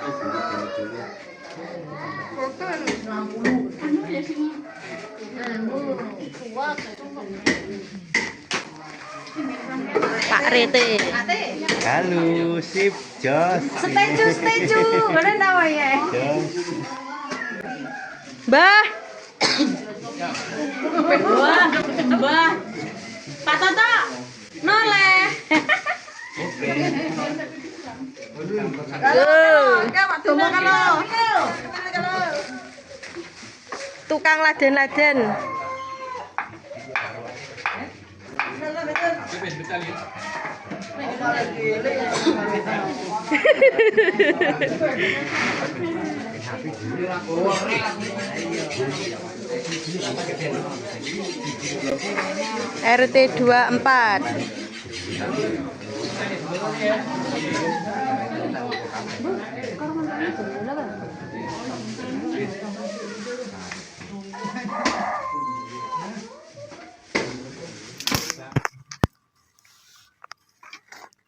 Pak Rete. Halo, sip, jos. Steju, mana namanya? Jos. Mbah. Mbah. Pak Toto. Noleh. Tukang laden-laden. RT 24.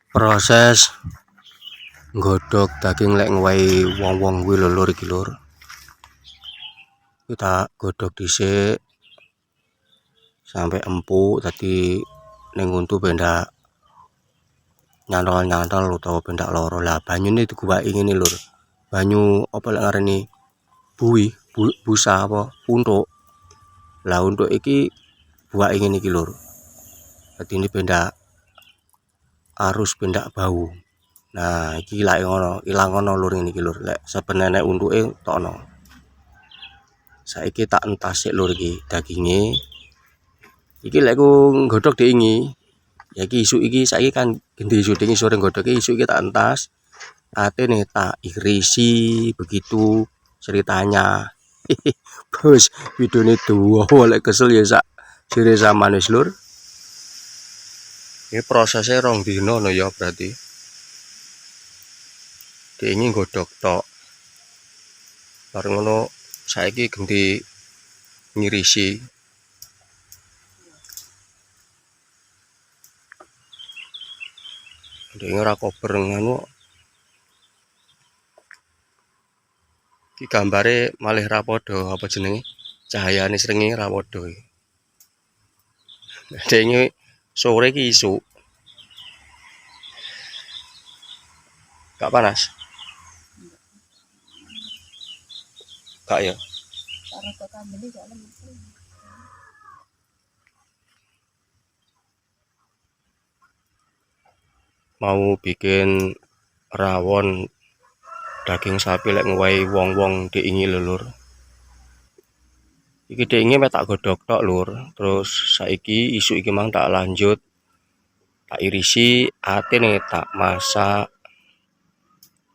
Proses nggodhog daging lek ngwehi wong-wong kuwi lho lur iki lur. Kita godhog dhisik sampai empuk dadi ning untu bendak nyantol-nyantol utawa bendak loro. Lah banyune diguwaki ngene lur. Banyu apa lek ngarani busa apa untuk. Lah untuk iki buake ngene iki lur. Dadi ini bendak arus bendak bau. Nah, iki lak ngono, ilang ngono lur ngene iki lur. Lek sebenene untuke tokno. Saiki tak entas sik lur iki daginge. Iki lek ku nggodhog diingi. Ya iki isuk iki saiki kan gendhi syuting sore nggodhoge isuk iki tak entas. Atene tak irisi begitu ceritanya. Bos, videone dawa lek kesel ya sak sire zaman wis lur. Ini prosesnya rong dino no ya berarti. Diingi nggodhog tok. Bareng ngono saiki ganti ngirisi. Diingi ora kober ngono. Iki gambare malih ra padha apa jenenge? Cahayane srengenge ra padha. Diingi sore ki isuk. Gak panas? Gak ya? Mau bikin rawon daging sapi lek ngwehi wong-wong diingi lho lur. Iki diingi mek tak godhog tok lur. Terus saiki isuk iki mang tak lanjut tak irisi, atene tak masak.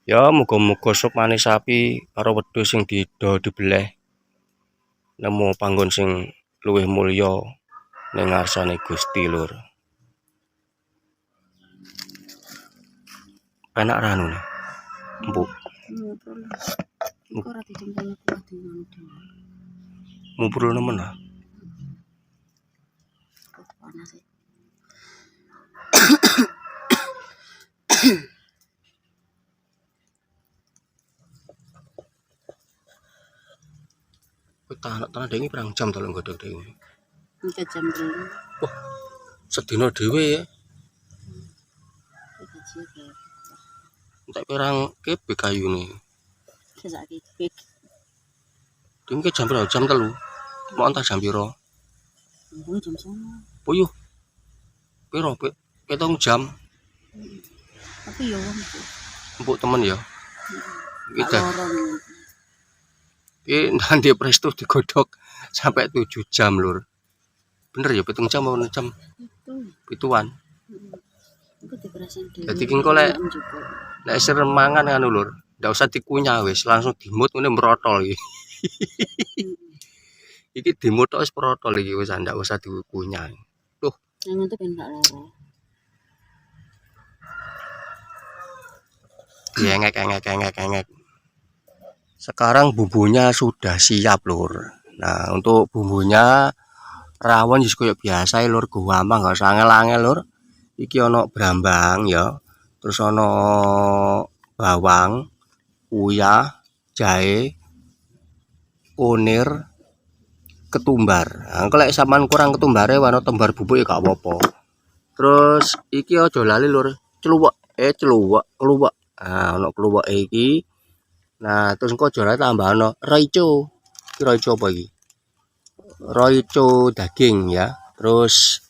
Ya muga-muga sup manis sapi karo wedhus sing dibeleh nemu panggon sing luwih mulya ning ngarsane Gusti lur. Penak ra anu. Empuk. Ora dijempol kuat ngono dhewe. Mumpul nemen ah. Panas e. Tanah dengi pirang jam to lek nggodhog dengi? 3 jam dulu. Wah, sedina dhewe ya. Entek pirang kebek kayune. Sesak kebek. Dengi jam berapa? Jam 3. Mau entar jam piro? Jam 9. Puyuh. Piro? 7 jam. Tapi ya Empuk temen ya. Iki lorong. Iki nanti presto digodhog sampai 7 jam lur. Bener ya 7 jam apa 6 jam? Pituan. Engko diperasan dhewe. Dadi ki engko lek sire mangan anu lur, ndak usah dikunyah wis, langsung dimut ngene mrotol iki. Iki dimut tok wis protol iki wis ndak usah dikunyah. Tuh, yang itu ben gak loro. Engek. Sekarang bumbunya sudah siap lur. Nah untuk bumbunya rawon just kayak biasa lur, gampang gak usah angel-angel lur. Iki ono brambang ya, terus ono bawang uyah, jahe, kunir, ketumbar. Nah, kalau sampean kurang ketumbare warna tembar bubuk ya gak apa-apa. Terus iki aja lali lur, celuwek, keluwek. Nah, ono keluwek iki. Nah, terus engko aja lali tambahno roico. Iki roico apa iki? Roico daging ya. Terus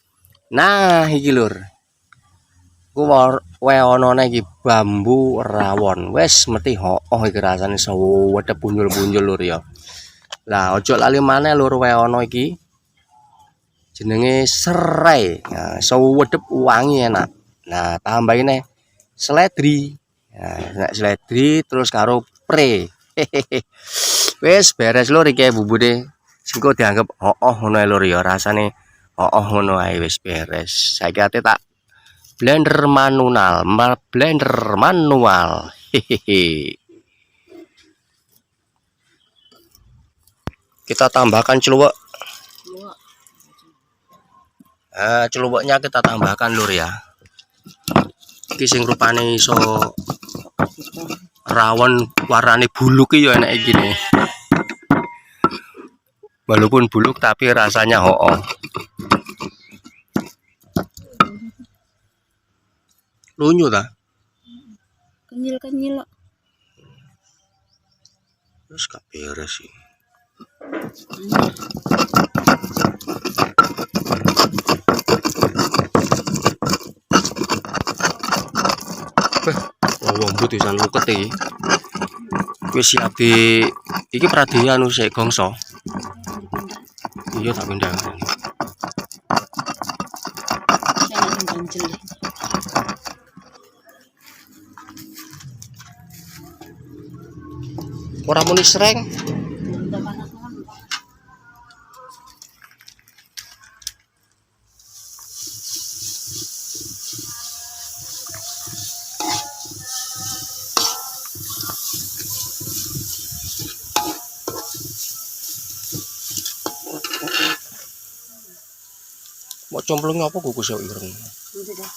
nah iki lur. Ku wae onone iki bambu rawon. Wes mesti hooh iki rasane sewedep punjul-punjul lur ya. Lah ojo lali maneh lur wae ono iki. Jenenge serai. Nah, sewedep wangi enak. Nah, tambahin seledri. Nah, seledri terus karo pre. Wes beres lur iki bubune. Singko dianggap hooh ngono ae lur ya, rasane hooh ngono ae wis beres. Saiki ate tak blender manual. Hehehe. Kita tambahkan celuwek. Luwak. Celuweknya kita tambahkan lur ya. Iki sing rupane iso rawon warnane buluk iki ya enak iki nih. Walaupun buluk tapi rasanya hooh. Lunyu ta? Kenyil-kenyil. Terus gak beres sih. Wombut pisan luket iki. Wis siap di iki pradi anu sik gongso. Iya tak pindah. Saya yang ganjel. Ora muni sreng. Udah panas banget. Mau cemplungnya apa kukus yo ireng. Udah dah.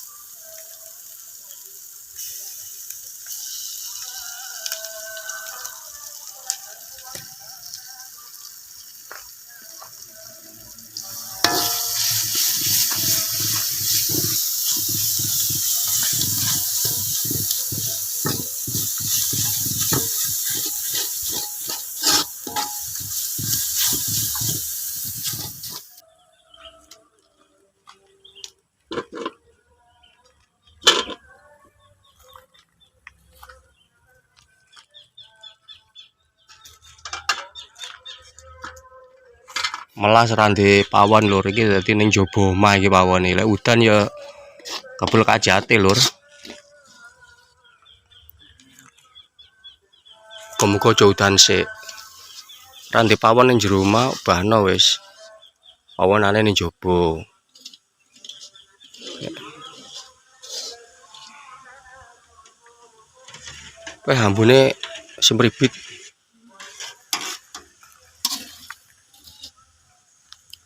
Melas rande pawon lur iki dadi ning jaba omah iki pawone. Lek udan ya kebul kajate lur. Muga aja udan sik. Rande pawon ning jero omah bahno wis. Pawonane ning jaba. Hambune semribit.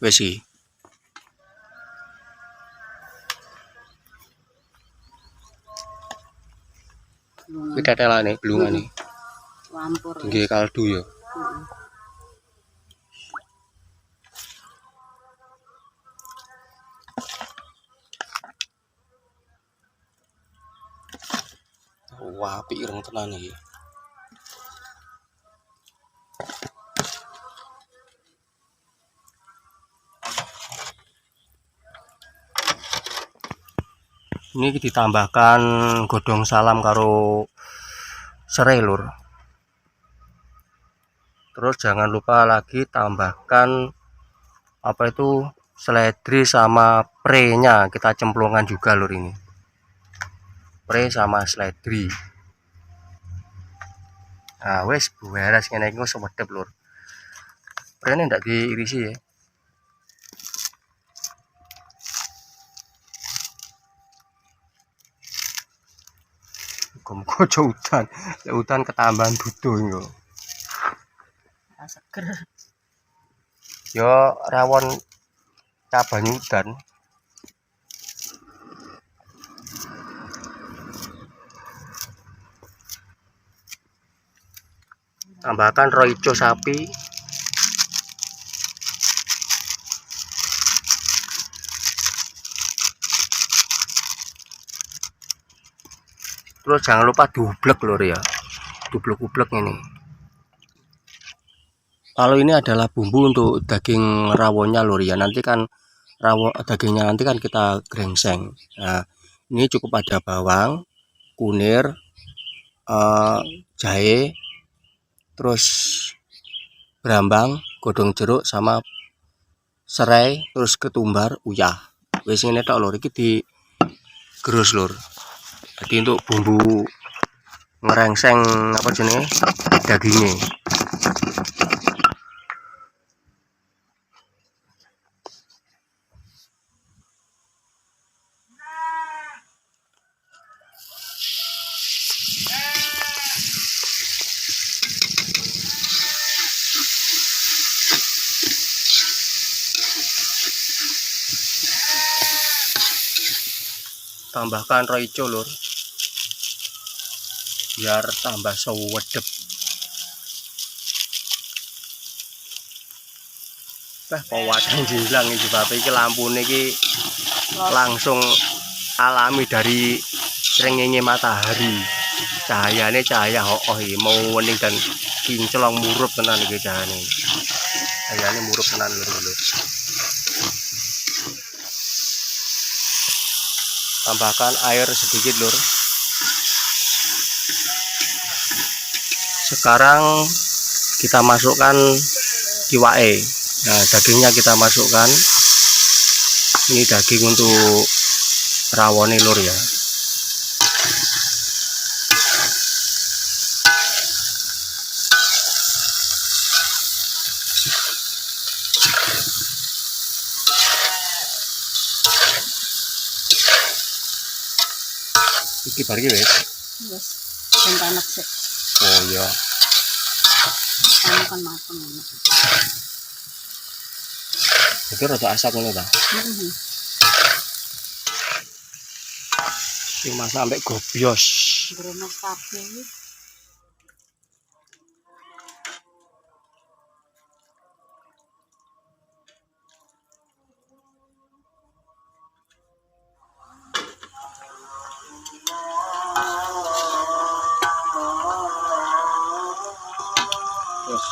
Wis iki. Iki tetelane blungane. Wampur. Nggih kaldu ya. Wah, apik ireng tenan iki. Ini ditambahkan godong salam karo serai lur. Terus jangan lupa lagi tambahkan apa itu seledri sama prenya, kita cemplungan juga lur ini. Pre sama seledri. Nah, wes beres ngene iki wis wedhep lur. Prene ndak diirisi ya. Muga aja udan. Lek udan ketambahan butuh yo. Seger. Yo rawon cabang udan. Tambahkan roico sapi. Terus jangan lupa dublek lur ya. Dublek-dublek ini. Kalau ini adalah bumbu untuk daging rawonnya lur ya. Nanti kan dagingnya nanti kan kita grengseng. Nah, ini cukup ada bawang, kunir, jahe, terus brambang, godong jeruk sama serai, terus ketumbar, uyah. Wis ngene tok lur, iki digerus lur. Jadi untuk bumbu ngerengseng apa jenenge dagingnya. Tambahkan roico lur, biar tambah sewedep. Pewadang hilang iki bapak, iki lampune iki langsung alami dari srengenge matahari. Cahayane cahaya iki mau wening dan kinclong murup tenan iki cahayane. Cahayane murup tenan lur. Tambahkan air sedikit lur. Sekarang kita masukkan iwake. Nah, dagingnya kita masukkan. Ini daging untuk rawon lur ya. Iki bar iki wis. Wis, ben panas sih. Oh iya. Kamu kan mateng ngono. Itu rada asap ngono ta. Sing masak sampai gobios. Bremes kabeh iki. Terus